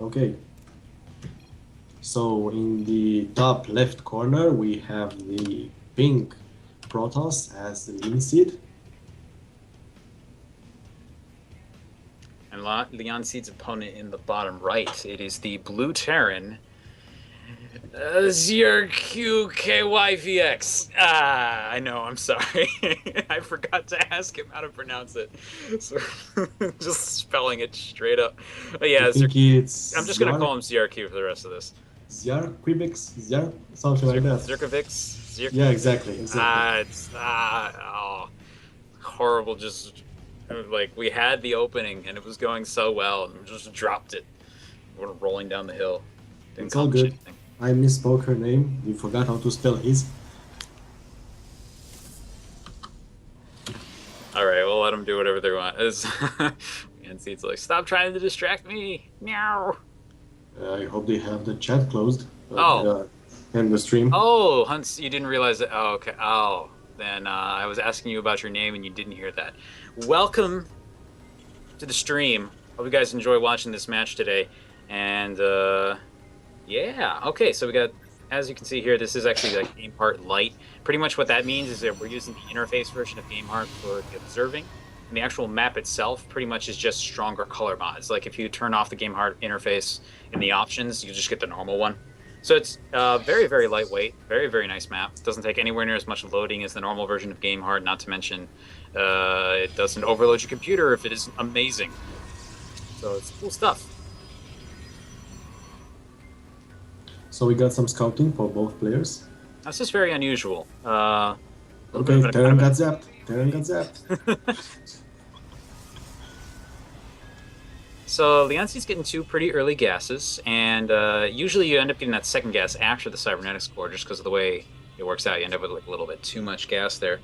Okay, so in the top left corner, we have the pink Protoss as the leandsidhe. And leandsidhe's opponent in the bottom right, it is the blue Terran, zrqkyvx. I know, I'm sorry. I forgot to ask him how to pronounce it. So just spelling it straight up. But I yeah, think I'm it's just gonna call him ZRQ for the rest of this. zrqkyvx, something like that. Zrqkyvx? Yeah, exactly, exactly. It's oh, horrible. Just like we had the opening and it was going so well and we just dropped it. We're rolling down the hill. Didn't It's all accomplish good. anything. I misspoke her name. You forgot how to spell his. All right, we'll let them do whatever they want. And it's like, stop trying to distract me. Meow. I hope they have the chat closed Oh, and the stream. oh, Hunts, you didn't realize that. Oh, okay. Oh, then I was asking you about your name and you didn't hear that. Welcome to the stream. Hope you guys enjoy watching this match today. And yeah, okay. So we got, as you can see here, this is actually like GameHeart Lite. Pretty much what that means is that we're using the interface version of GameHeart for the observing. And the actual map itself pretty much is just stronger color mods. Like if you turn off the GameHeart interface in the options, you just get the normal one. So it's very, very lightweight, very, very nice map. It doesn't take anywhere near as much loading as the normal version of GameHeart, not to mention it doesn't overload your computer if it is amazing. So it's cool stuff. So we got some scouting for both players. That's just very unusual. Okay, Terran got zapped. Terran got zapped. So Leandsidhe's getting two pretty early gases, and usually you end up getting that second gas after the cybernetics core, just because of the way it works out. You end up with like a little bit too much gas there.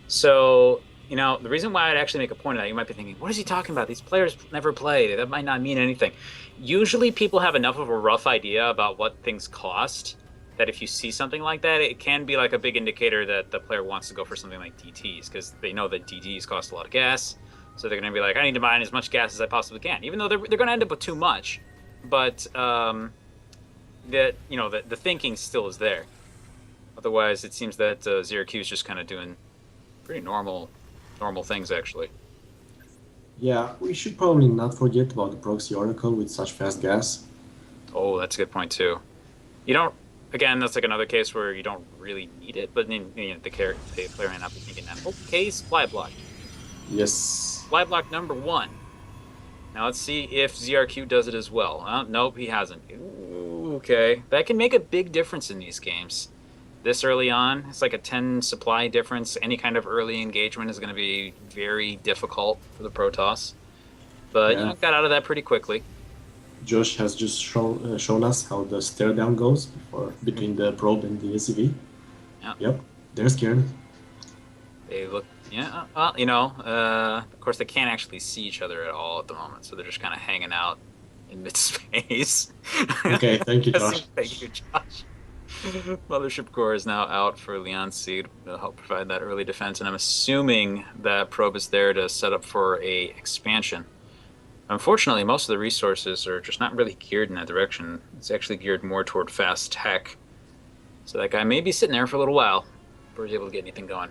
So, you know, the reason why I'd actually make a point of that, you might be thinking, what is he talking about? These players never play. That might not mean anything. Usually people have enough of a rough idea about what things cost that if you see something like that, it can be like a big indicator that the player wants to go for something like DTs, because they know that DTs cost a lot of gas. So they're going to be like, I need to mine as much gas as I possibly can, even though they're going to end up with too much. But that, you know, the thinking still is there. Otherwise, it seems that zrq is just kind of doing pretty normal things, actually. Yeah, we should probably not forget about the proxy oracle with such fast gas. Oh, that's a good point too. You don't. Again, that's like another case where you don't really need it, but then, you know, the player might not be thinking that. Okay, supply block. Yes. Supply block number 1. Now let's see if ZRQ does it as well. Nope, he hasn't. Ooh, okay, that can make a big difference in these games. This early on, it's like a 10 supply difference. Any kind of early engagement is going to be very difficult for the Protoss. But, you know, got out of that pretty quickly. Josh has just shown us how the stare down goes between the probe and the SCV. Yep, they're scared. They look, yeah, well, you know, of course they can't actually see each other at all at the moment, so they're just kind of hanging out in mid-space. Okay, thank you, Josh. Thank you, Josh. Mothership Core is now out for leandsidhe to help provide that early defense, and I'm assuming that probe is there to set up for a expansion. Unfortunately, most of the resources are just not really geared in that direction. It's actually geared more toward fast tech. So that guy may be sitting there for a little while before he's able to get anything going.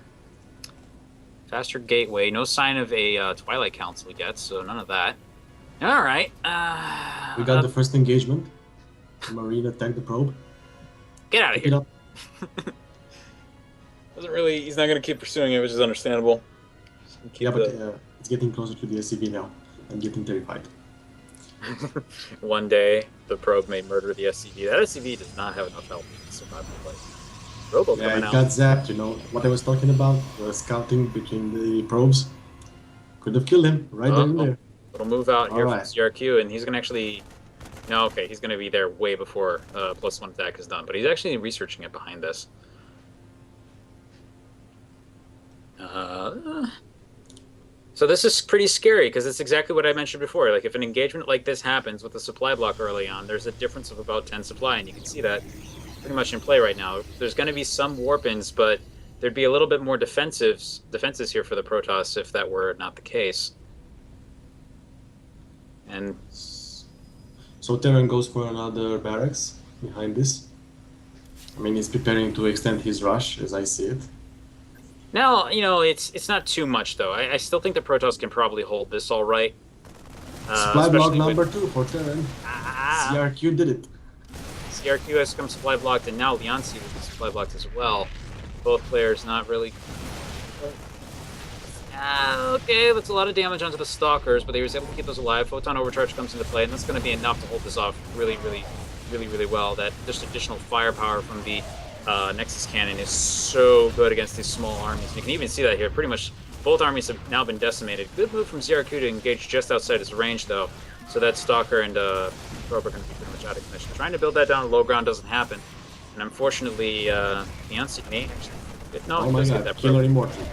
Faster gateway. No sign of a Twilight Council yet, so none of that. All right. We got the first engagement. Marine attacked the probe. Get out of here. Doesn't really. He's not going to keep pursuing it, which is understandable. Yeah, but it's getting closer to the SCV now. I'm getting terrified. One day, the probe may murder the SCV. That SCV does not have enough health to survive the fight. Robo yeah, coming it out. got zapped, you know. What I was talking about, the scouting between the probes. Could have killed him right there and there. It'll move out here right. from ZRQ, and he's going to actually... No, okay, he's going to be there way before +1 attack is done, but he's actually researching it behind this. So this is pretty scary, because it's exactly what I mentioned before. Like, if an engagement like this happens with a supply block early on, there's a difference of about 10 supply, and you can see that pretty much in play right now. There's going to be some warp-ins, but there'd be a little bit more defenses here for the Protoss if that were not the case. And So Terran goes for another barracks behind this. I mean, he's preparing to extend his rush, as I see it. Now, it's not too much though. I still think the Protoss can probably hold this all right. Supply block Especially number with 2 for Terran. ah, ZrQ did it. ZrQ has come supply blocked, and now leandsidhe is supply blocked as well. Both players not really. Okay, that's a lot of damage onto the Stalkers, but they was able to keep those alive. Photon Overcharge comes into play, and that's going to be enough to hold this off really, really, really, really well. That just additional firepower from the Nexus Cannon is so good against these small armies. You can even see that here. Pretty much both armies have now been decimated. Good move from ZrQ to engage just outside his range, though. So that Stalker and Probe are going to be pretty much out of commission. Trying to build that down to low ground doesn't happen. And unfortunately, leandsidhe may actually... No, oh my god, that Killer Immortal.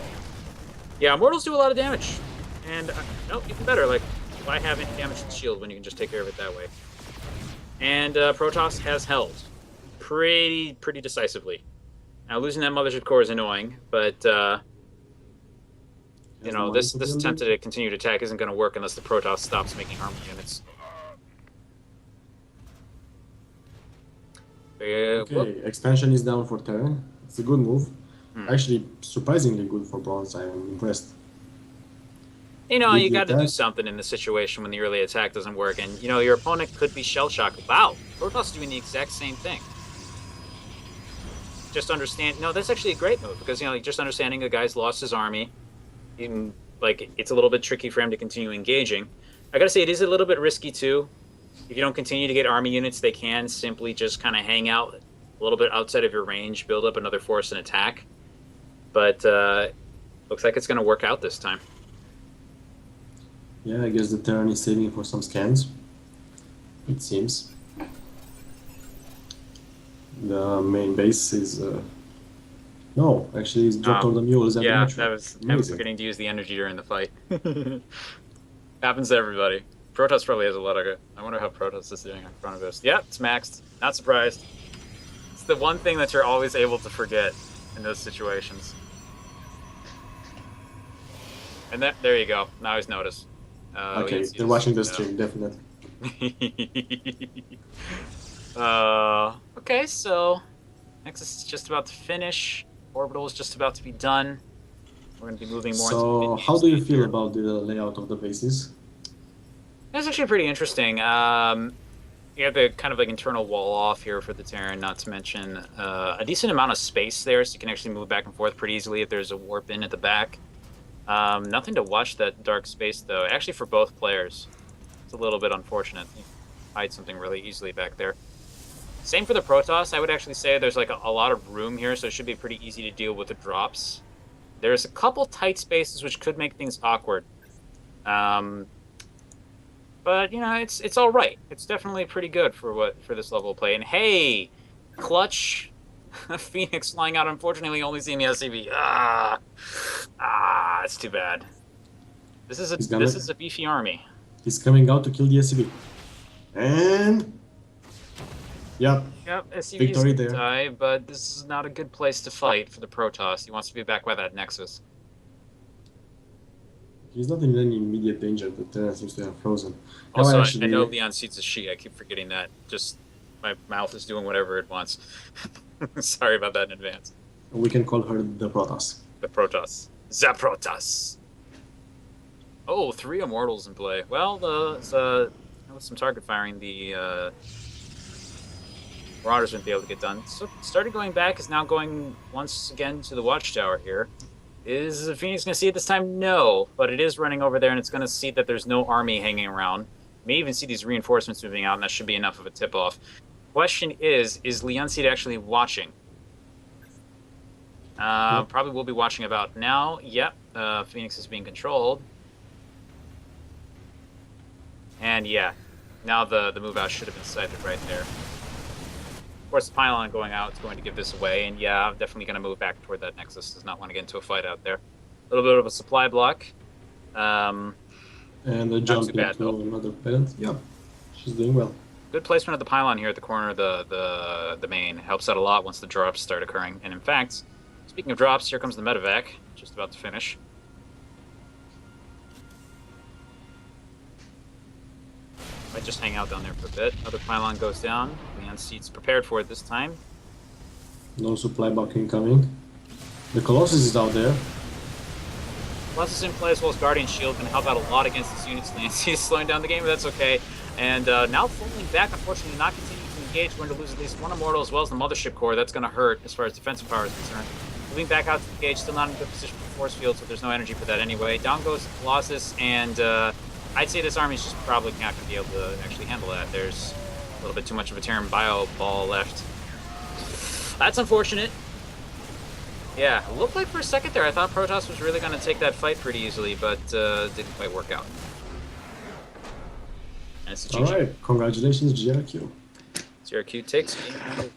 Yeah, Immortals do a lot of damage. And, no, even better, like, why have any damage to the shield when you can just take care of it that way? And Protoss has held pretty decisively. Now, losing that Mothership Core is annoying, but, this attempt to continue to attack isn't going to work unless the Protoss stops making armor units. Okay, expansion is down for Terran. It's a good move. Actually, surprisingly good for Bronze. I am impressed. You got to do something in this situation when the early attack doesn't work, and your opponent could be shell-shocked. Wow, Protoss doing the exact same thing. Just understand. No, that's actually a great move because just understanding a guy's lost his army, even it's a little bit tricky for him to continue engaging. I gotta say, it is a little bit risky too. If you don't continue to get army units, they can simply just kind of hang out a little bit outside of your range, build up another force and attack. But looks like it's going to work out this time. Yeah, I guess the Terran is saving for some scans. It seems. The main base is... No, actually, it's dropped all the mules and yeah, the I was forgetting to use the energy during the fight. Happens to everybody. Protoss probably has a lot of it. I wonder how Protoss is doing in front of us. Yeah, it's maxed. Not surprised. It's the one thing that you're always able to forget in those situations. And there you go. Now he's noticed. Okay, they're watching the stream, definitely. Okay, so Nexus is just about to finish. Orbital is just about to be done. We're going to be moving more. So, how do you feel about the layout of the bases? It's actually pretty interesting. You have the kind of internal wall off here for the Terran, not to mention a decent amount of space there, so you can actually move back and forth pretty easily if there's a warp in at the back. Nothing to watch that dark space, though. Actually, for both players, it's a little bit unfortunate. You hide something really easily back there. Same for the Protoss. I would actually say there's a lot of room here, so it should be pretty easy to deal with the drops. There's a couple tight spaces which could make things awkward. But it's all right. It's definitely pretty good for this level of play. And hey, clutch Phoenix flying out. Unfortunately, only seeing the SCV. It's too bad. This is a beefy army. He's coming out to kill the SCV. And yep, SCV victory is there. Die, but this is not a good place to fight for the Protoss. He wants to be back by that Nexus. He's not in any immediate danger. The Terran seems to have frozen. Also, I know leandsidhe's a she. I keep forgetting that. Just my mouth is doing whatever it wants. Sorry about that in advance. We can call her the Protoss. The Protoss. The Protoss. Oh, 3 Immortals in play. Well, with some target firing, the Marauders wouldn't be able to get done. So started going back, is now going once again to the Watchtower here. Is Phoenix going to see it this time? No, but it is running over there, and it's going to see that there's no army hanging around. May even see these reinforcements moving out, and that should be enough of a tip-off. Question is leandsidhe actually watching? Probably will be watching about now. Yep, Phoenix is being controlled. And yeah, now the move out should have been sighted right there. Of course, the pylon going out is going to give this away, and yeah, I'm definitely going to move back toward that Nexus. Does not want to get into a fight out there. A little bit of a supply block. And a jump into another planet. Yeah, she's doing well. Good placement of the pylon here at the corner of the main. Helps out a lot once the drops start occurring. And in fact, speaking of drops, here comes the medevac, just about to finish. Might just hang out down there for a bit. Another pylon goes down. Leandside's prepared for it this time. No supply buck incoming. The Colossus is out there. Colossus in play as well as Guardian Shield can help out a lot against this unit's Leandside's slowing down the game, but that's okay. And now falling back, unfortunately, not continuing to engage. We're going to lose at least one Immortal as well as the Mothership Core. That's going to hurt as far as defensive power is concerned. Moving back out to the gauge, still not in a good position for Force Field, so there's no energy for that anyway. Down goes Colossus, and I'd say this army's just probably not going to be able to actually handle that. There's a little bit too much of a Terran Bio ball left. That's unfortunate. Yeah, it looked like for a second there, I thought Protoss was really going to take that fight pretty easily, but didn't quite work out. And it's a GG. Alright, congratulations, zrq. zrq takes game number